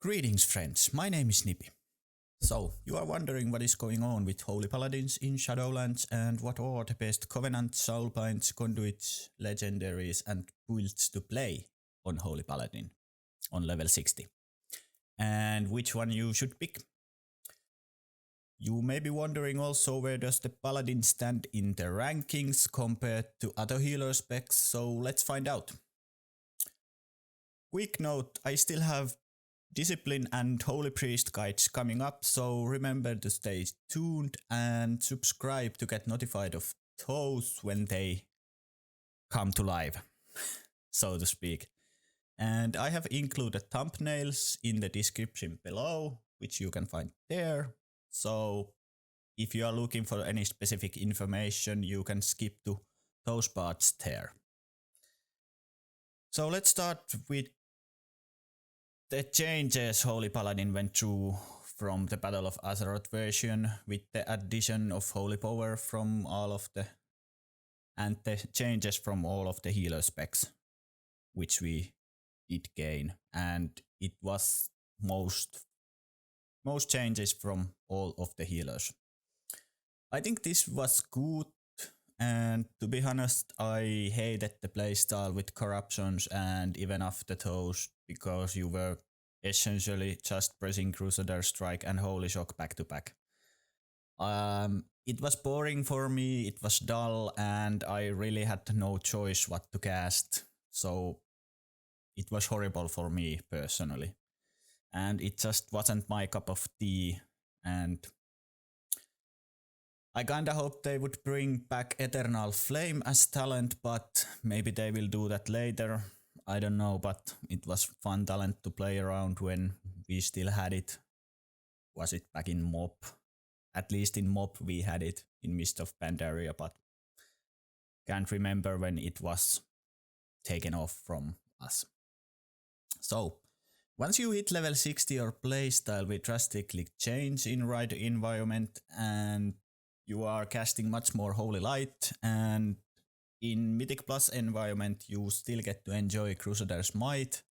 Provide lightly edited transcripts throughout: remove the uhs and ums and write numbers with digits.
Greetings friends, my name is Nipi. So, you are wondering what is going on with Holy Paladins in Shadowlands and what are the best Covenants, Soulbinds, Conduits, Legendaries and builds to play on Holy Paladin on level 60. And which one you should pick. You may be wondering also where does the Paladin stand in the rankings compared to other healer specs, so let's find out. Quick note, I still have Discipline and Holy Priest guides coming up, so remember to stay tuned and subscribe to get notified of those when they come to live, so to speak. And I have included thumbnails in the description below, which you can find there. So if you are looking for any specific information, you can skip to those parts there. So let's start with the changes Holy Paladin went through from the Battle of Azeroth version, with the addition of Holy Power from all of the and the changes from all of the healer specs, which we did gain, and it was most changes from all of the healers. I think this was good, and to be honest, I hated the playstyle with corruptions and even after those, because you were essentially just pressing Crusader Strike and Holy Shock back to back. It was boring for me, it was dull, and I really had no choice what to cast, so it was horrible for me personally. And it just wasn't my cup of tea, and I kinda hoped they would bring back Eternal Flame as talent, but maybe they will do that later. I don't know, but it was fun talent to play around when we still had it. Was it back in Mob? At least in Mob we had it in Mist of Pandaria, but can't remember when it was taken off from us. So, once you hit level 60, your playstyle will drastically change in right environment, and you are casting much more Holy Light, and in Mythic Plus environment you still get to enjoy Crusader's Might,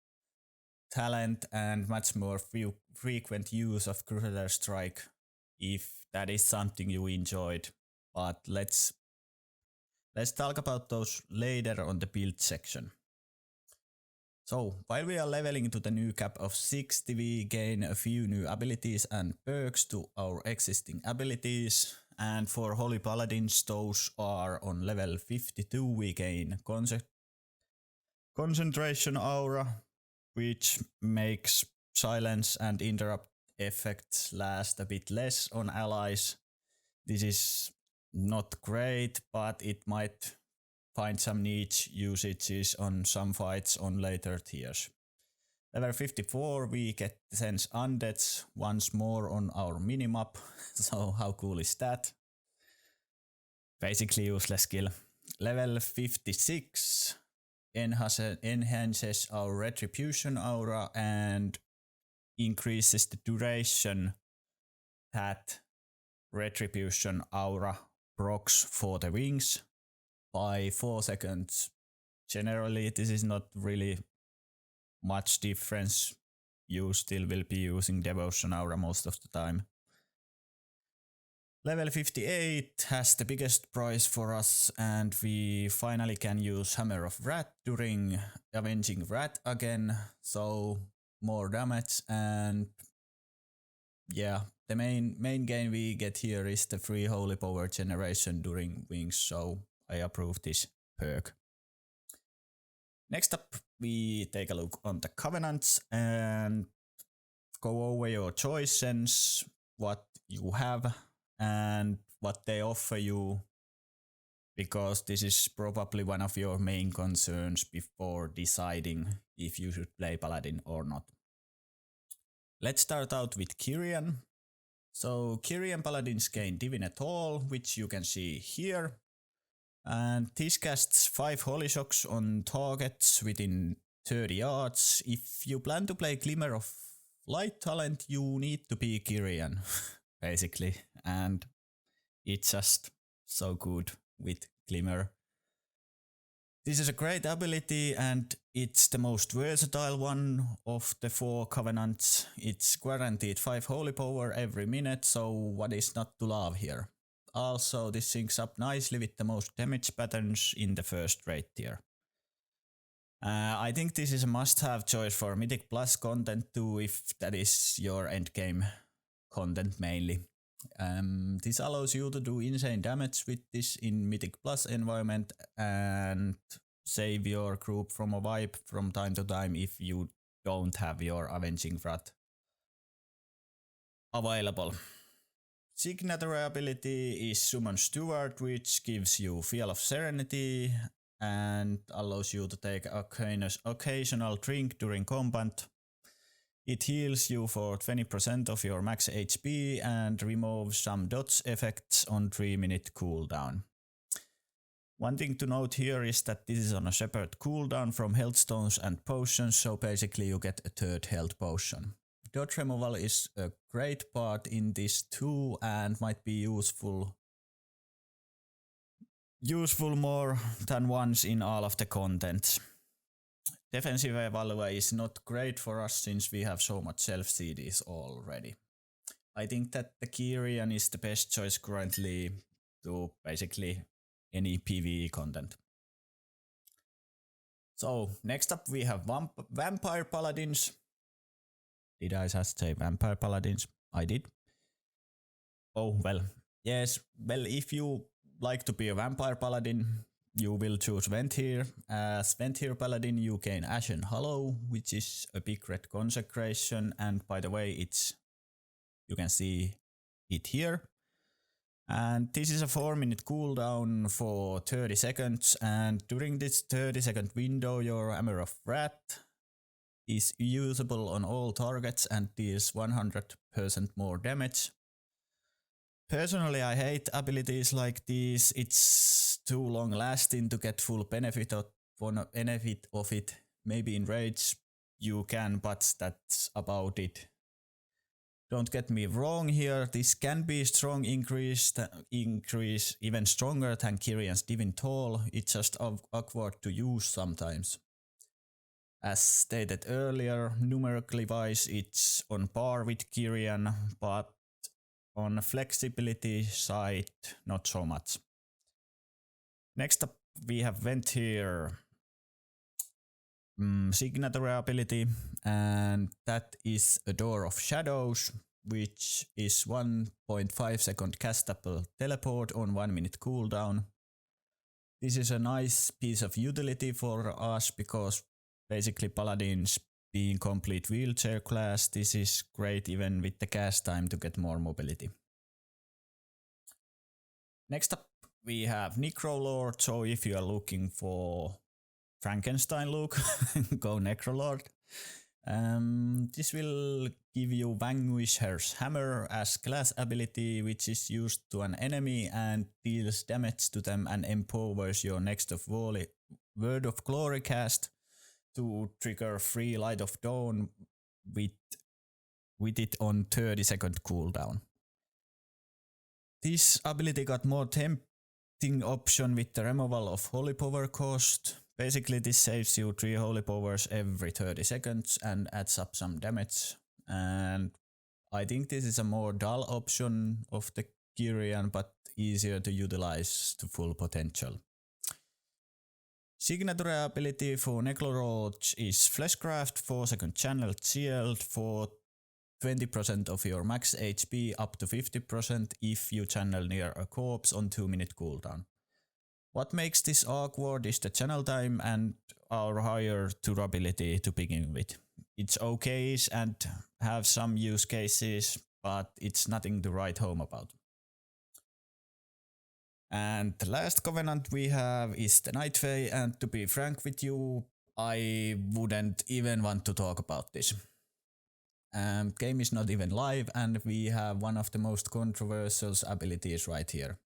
talent, and much more frequent use of Crusader Strike, if that is something you enjoyed. But let's talk about those later on the build section. So, while we are leveling to the new cap of 60, we gain a few new abilities and perks to our existing abilities. And for Holy Paladins, those are on level 52, we gain Concentration Aura, which makes silence and interrupt effects last a bit less on allies. This is not great, but it might find some niche usages on some fights on later tiers. Level 54 we get Sense Undeads once more on our minimap, so how cool is that? Basically useless skill. Level 56 enhances our Retribution Aura and increases the duration that Retribution Aura procs for the wings by 4 seconds. Generally, this is not really much difference. You still will be using Devotion Aura most of the time. Level 58 has the biggest prize for us, and we finally can use Hammer of Wrath during Avenging Wrath again, so more damage. And yeah, the main gain we get here is the free Holy Power generation during wings, so I approve this perk. Next up, we take a look on the Covenants and go over your choices, what you have and what they offer you, because this is probably one of your main concerns before deciding if you should play Paladin or not. Let's start out with Kyrian. So Kyrian Paladins gain Divine Toll, which you can see here. And this casts 5 Holy Shocks on targets within 30 yards. If you plan to play Glimmer of Light talent, you need to be Kyrian, basically. And it's just so good with Glimmer. This is a great ability and it's the most versatile one of the 4 covenants. It's guaranteed 5 holy power every minute, so what is not to love here? Also, this syncs up nicely with the most damage patterns in the first rate tier. I think this is a must-have choice for Mythic Plus content too, if that is your endgame content mainly. This allows you to do insane damage with this in Mythic Plus environment and save your group from a wipe from time to time if you don't have your Avenging Wrath available. Signature ability is Summon Steward, which gives you Feel of Serenity and allows you to take occasional drink during combat. It heals you for 20% of your max HP and removes some dodge effects on 3-minute cooldown. One thing to note here is that this is on a separate cooldown from health stones and potions, so basically you get a 3rd health potion. Dodge removal is a great part in this too and might be useful more than once in all of the contents. Defensive evaluate is not great for us since we have so much self-CDs already. I think that the Kyrian is the best choice currently to basically any PvE content. So next up we have Vampire Paladins. Did I just say Vampire Paladins? I did. Oh well, yes, well if you like to be a Vampire Paladin, you will choose Venthyr. As Venthyr Paladin you gain Ashen Hollow, which is a big red consecration, and by the way you can see it here. And this is a 4-minute cooldown for 30 seconds, and during this 30-second window your Hammer of Wrath is usable on all targets and deals 100% more damage. Personally, I hate abilities like these. It's too long lasting to get full benefit of it. Maybe in Rage you can, but that's about it. Don't get me wrong here, this can be a strong increase even stronger than Kyrian's Divine Toll. It's just awkward to use sometimes. As stated earlier, numerically wise it's on par with Kyrian, but on flexibility side, not so much. Next up we have Venthyr signature ability, and that is a Door of Shadows, which is 1.5 second castable teleport on 1-minute cooldown. This is a nice piece of utility for us because basically Paladins being complete wheelchair class, this is great even with the cast time to get more mobility. Next up we have Necrolord, so if you are looking for Frankenstein look, go Necrolord. This will give you Vanquisher's Hammer as class ability, which is used to an enemy and deals damage to them and empowers your next of Word of Glory cast to trigger free Light of Dawn with it on 30-second cooldown. This ability got more tempting option with the removal of holy power cost. Basically this saves you 3 holy powers every 30 seconds and adds up some damage, and I think this is a more dull option of the Kyrian but easier to utilize to full potential. Signature ability for Necrolord is Fleshcraft, 4-second channeled shield for 20% of your max HP up to 50% if you channel near a corpse on 2-minute cooldown. What makes this awkward is the channel time and our higher durability to begin with. It's okay and have some use cases, but it's nothing to write home about. And the last covenant we have is the Night Fae, and to be frank with you, I wouldn't even want to talk about this. Game is not even live and we have one of the most controversial abilities right here.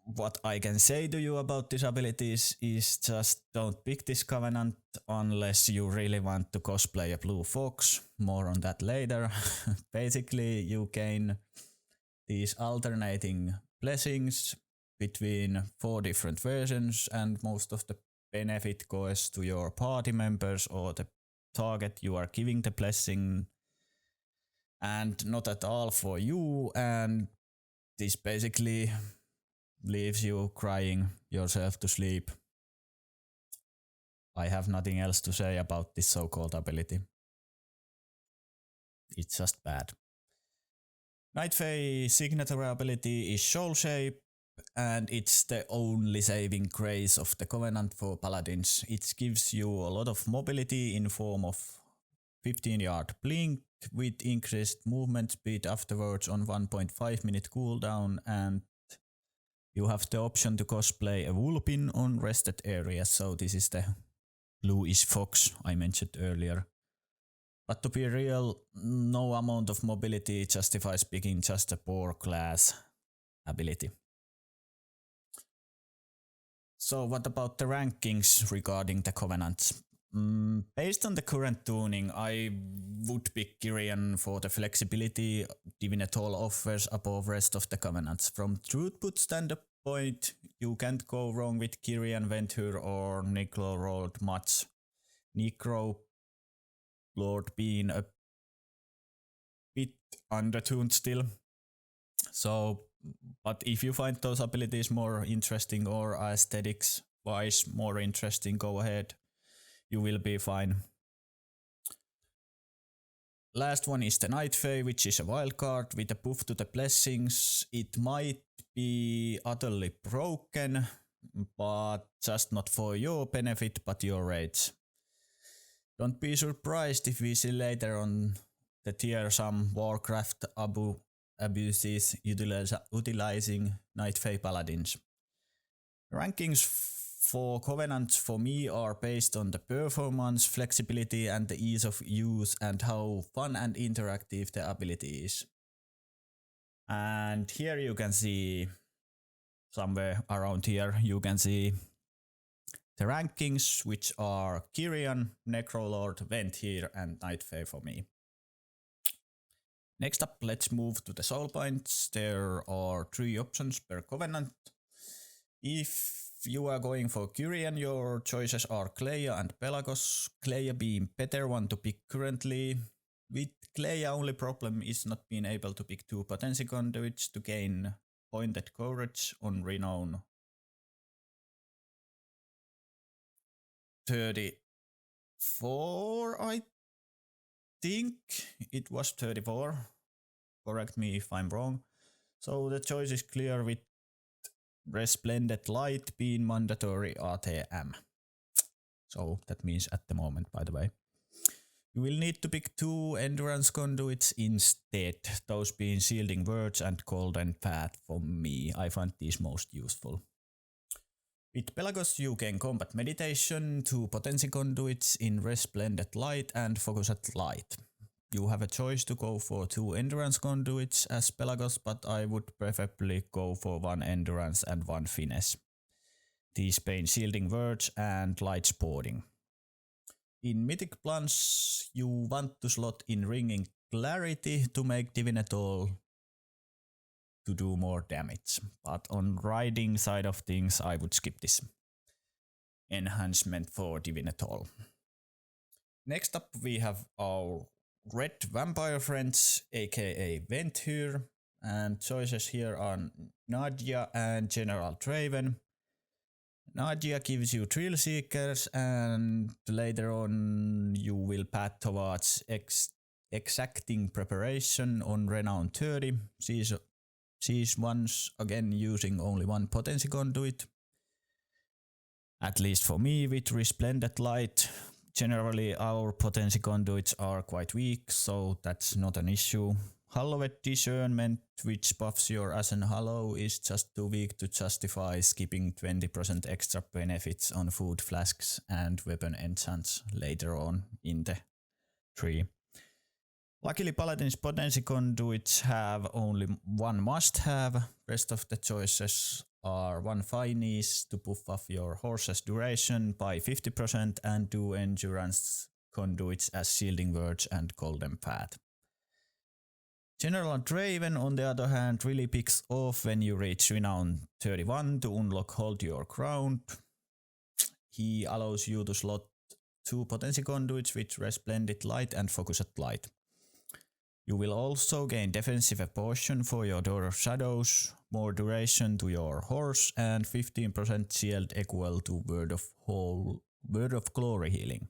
What I can say to you about these abilities is just don't pick this covenant unless you really want to cosplay a blue fox. More on that later. Basically you gain these alternating blessings between 4 different versions, and most of the benefit goes to your party members or the target you are giving the blessing, and not at all for you, and this basically leaves you crying yourself to sleep. I have nothing else to say about this so-called ability. It's just bad. Night Fae signature ability is Soul Shape, and it's the only saving grace of the Covenant for Paladins. It gives you a lot of mobility in form of 15-yard blink with increased movement speed afterwards on 1.5 minute cooldown, and you have the option to cosplay a Vulpin on rested areas, so this is the bluish fox I mentioned earlier. But to be real, no amount of mobility justifies picking just a poor class ability. So what about the rankings regarding the Covenants? Based on the current tuning, I would pick Kyrian for the flexibility Divinatoll offers above rest of the Covenants. From throughput standpoint, you can't go wrong with Kyrian, Ventur or Necro Lord much. Necro Lord being a bit undertuned still. So, but if you find those abilities more interesting or aesthetics wise more interesting, go ahead. You will be fine. Last one is the Night Fae, which is a wildcard with a buff to the blessings. It might be utterly broken, but just not for your benefit, but your rage. Don't be surprised if we see later on the tier some Warcraft abuses utilizing Night Fae Paladins. Rankings for Covenants for me are based on the performance, flexibility and the ease of use and how fun and interactive the ability is. And here you can see, somewhere around here, you can see the rankings, which are Kyrian, Necrolord, Ventir and Night Fae for me. Next up, let's move to the Soulbinds. There are 3 options per Covenant. If you are going for Kyrian, your choices are Cleia and Pelagos, Cleia being better one to pick currently. With Cleia, only problem is not being able to pick 2 potency conduits to gain pointed courage on renown 34, I think it was 34. Correct me if I'm wrong. So the choice is clear with Resplendent Light being mandatory ATM. So that means at the moment, by the way. You will need to pick 2 endurance conduits instead, those being Shielding Words and Golden Path for me. I find these most useful. With Pelagos you gain combat meditation, 2 potency conduits in Resplendent Light and Focused Light. You have a choice to go for 2 endurance conduits as Pelagos, but I would preferably go for 1 endurance and 1 finesse. These being Shielding Words and Light Sporting. In Mythic Plunge, you want to slot in Ringing Clarity to make Divinatoll to do more damage, but on riding side of things I would skip this enhancement for Divinatoll. Next up we have our Red Vampire Friends, aka Ventur, and choices here are Nadia and General Draven. Nadia gives you Thrill Seekers, and later on you will path towards exacting preparation on Renown 30. She's once again using only 1 potency conduit. At least for me with Resplendent Light. Generally our potency conduits are quite weak, so that's not an issue. Hallowed Discernment, which buffs your Ashen Hallow, is just too weak to justify skipping 20% extra benefits on food flasks and weapon enchants later on in the tree. Luckily Paladin's potency conduits have only 1 must-have. Rest of the choices are 1 Finis to buff off your horse's duration by 50% and 2 endurance conduits as Shielding Words and Golden Path. General Draven, on the other hand, really picks off when you reach Renown 31 to unlock Hold Your Ground. He allows you to slot 2 potency conduits with Resplendent Light and Focused Light. You will also gain defensive potion for your Door of Shadows, more duration to your horse, and 15% shield equal to Word of Glory healing.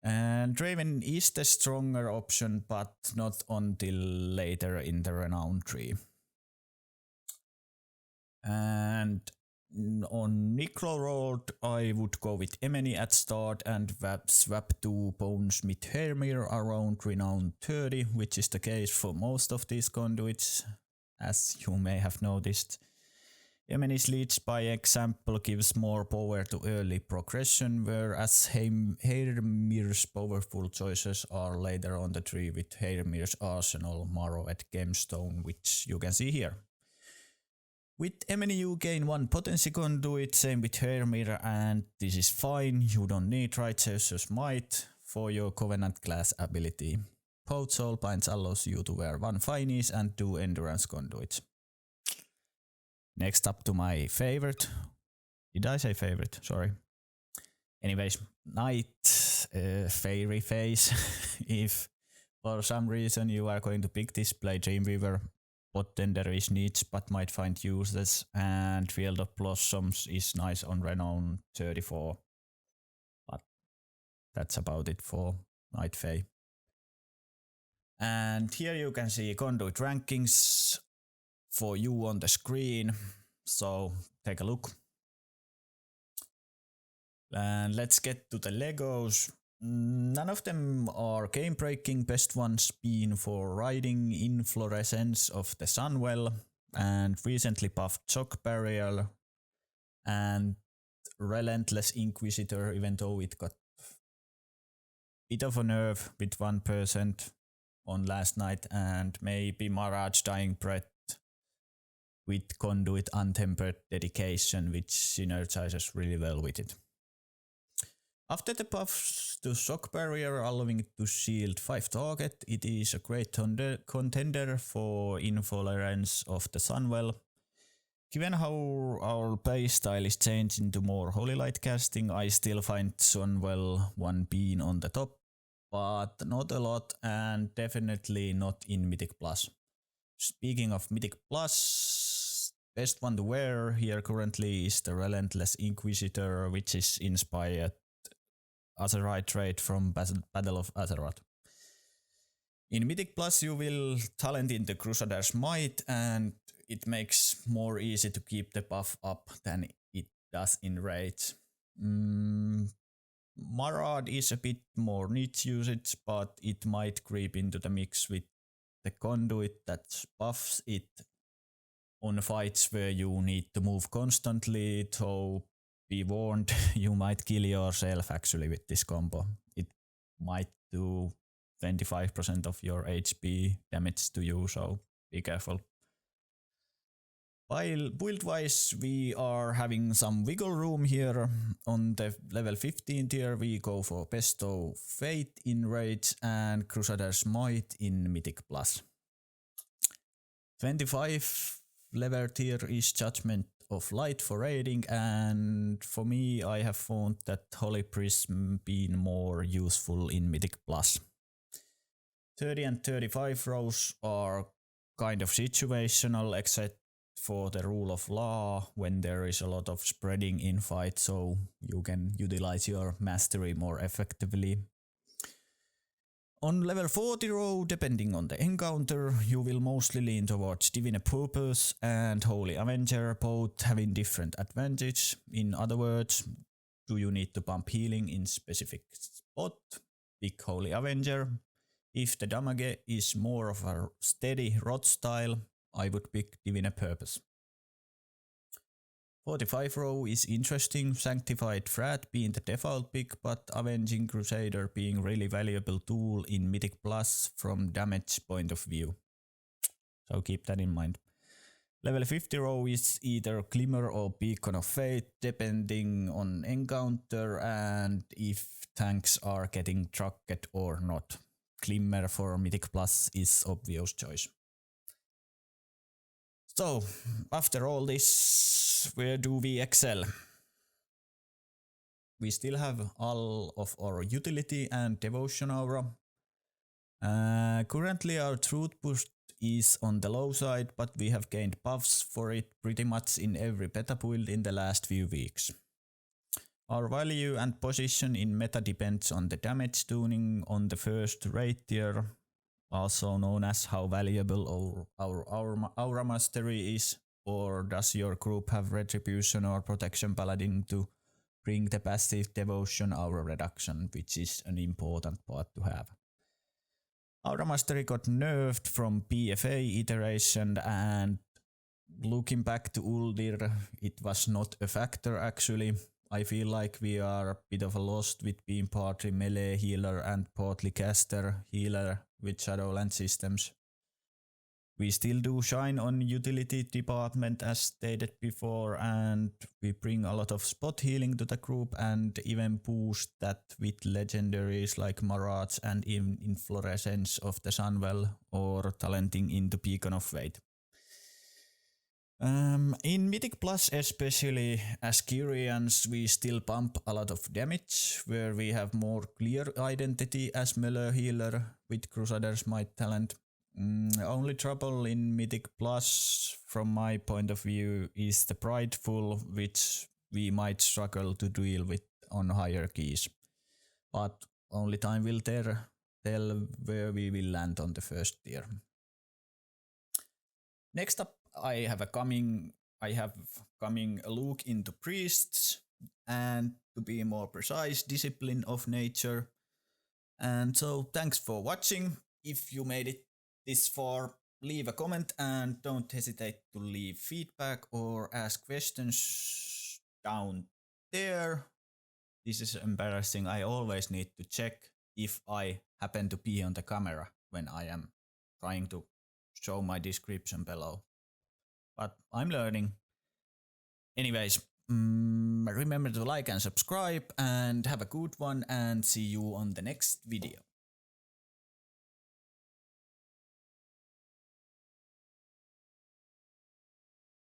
And Draven is the stronger option, but not until later in the Renown tree. And on Necrorold, I would go with Emeny at start and swap to Bonesmith Hermir around Renown 30, which is the case for most of these conduits, as you may have noticed. Emeny's Leech, by example, gives more power to early progression, whereas Hermir's powerful choices are later on the tree with Hermir's Arsenal, Marrowed Gemstone, which you can see here. With Emeny you gain 1 potency conduit, same with Hermir, and this is fine, you don't need Righteous Might for your Covenant class ability. Both Soulbinds allows you to wear 1 Finis and 2 Endurance conduits. Next up to my favorite. Did I say favorite? Sorry. Anyways, Night Fairy phase. If for some reason you are going to pick this, play Dreamweaver. Legendaries needs but might find uses, and Field of Blossoms is nice on Renown 34. But that's about it for Night Fae. And here you can see Conduit rankings for you on the screen, so take a look. And let's get to the Legos. None of them are game breaking, best ones being for riding Inflorescence of the Sunwell and recently buffed Shock Barrier and Relentless Inquisitor, even though it got a bit of a nerf with 1% on last night, and maybe Mirage Dying Breath with Conduit Untempered Dedication, which synergizes really well with it. After the buffs to Shock Barrier allowing it to shield 5 target, it is a great contender for Inflorescence of the Sunwell. Given how our playstyle is changing to more Holy Light casting, I still find Sunwell 1 being on the top, but not a lot, and definitely not in Mythic Plus. Speaking of Mythic Plus, best one to wear here currently is the Relentless Inquisitor, which is inspired Azerite trait from Battle of Azeroth. In Mythic Plus you will talent in the Crusader's Might, and it makes more easy to keep the buff up than it does in Raids. Marad is a bit more niche usage, but it might creep into the mix with the Conduit that buffs it on fights where you need to move constantly, so be warned, you might kill yourself actually with this combo. It might do 25% of your HP damage to you, so be careful. While build-wise, we are having some wiggle room here. On the level 15 tier, we go for Bestow Fate in Raids and Crusader's Might in Mythic Plus. 25 level tier is Judgment of Light for raiding, and for me, I have found that Holy Prism being more useful in Mythic Plus. 30 and 35 rows are kind of situational, except for the Rule of Law when there is a lot of spreading in fight, so you can utilize your mastery more effectively. On level 40 row, depending on the encounter, you will mostly lean towards Divine Purpose and Holy Avenger, both having different advantage. In other words, do you need to pump healing in specific spot? Pick Holy Avenger. If the damage is more of a steady rot style, I would pick Divine Purpose. 45 row is interesting, Sanctified Frat being the default pick, but Avenging Crusader being really valuable tool in Mythic Plus from damage point of view. So keep that in mind. Level 50 row is either Glimmer or Beacon of Fate, depending on encounter and if tanks are getting trucked or not. Glimmer for Mythic Plus is obvious choice. So, after all this, where do we excel? We still have all of our utility and devotion aura. Currently our truth boost is on the low side, but we have gained buffs for it pretty much in every beta build in the last few weeks. Our value and position in meta depends on the damage tuning on the first rate tier, also known as how valuable our aura mastery is, or does your group have retribution or protection paladin to bring the passive devotion aura reduction, which is an important part to have. Aura mastery got nerfed from PFA iteration, and looking back to Uldir, it was not a factor actually. I feel like we are a bit of a lost with being partly melee healer and partly caster healer with Shadowlands systems. We still do shine on utility department as stated before, and we bring a lot of spot healing to the group and even boost that with legendaries like Mirage and Inflorescence of the Sunwell or talenting into Beacon of Fate. In Mythic Plus especially, as Kyrians, we still pump a lot of damage, where we have more clear identity as melee healer with Crusader's Might talent. Only trouble in Mythic Plus, from my point of view, is the Prideful, which we might struggle to deal with on higher keys. But only time will tell where we will land on the first tier. Next up, I have coming a look into priests, and to be more precise, discipline of nature. And so thanks for watching. If you made it this far, leave a comment and don't hesitate to leave feedback or ask questions down there. This is embarrassing. I always need to check if I happen to be on the camera when I am trying to show my description below. But I'm learning. Anyways, remember to like and subscribe and have a good one, and see you on the next video.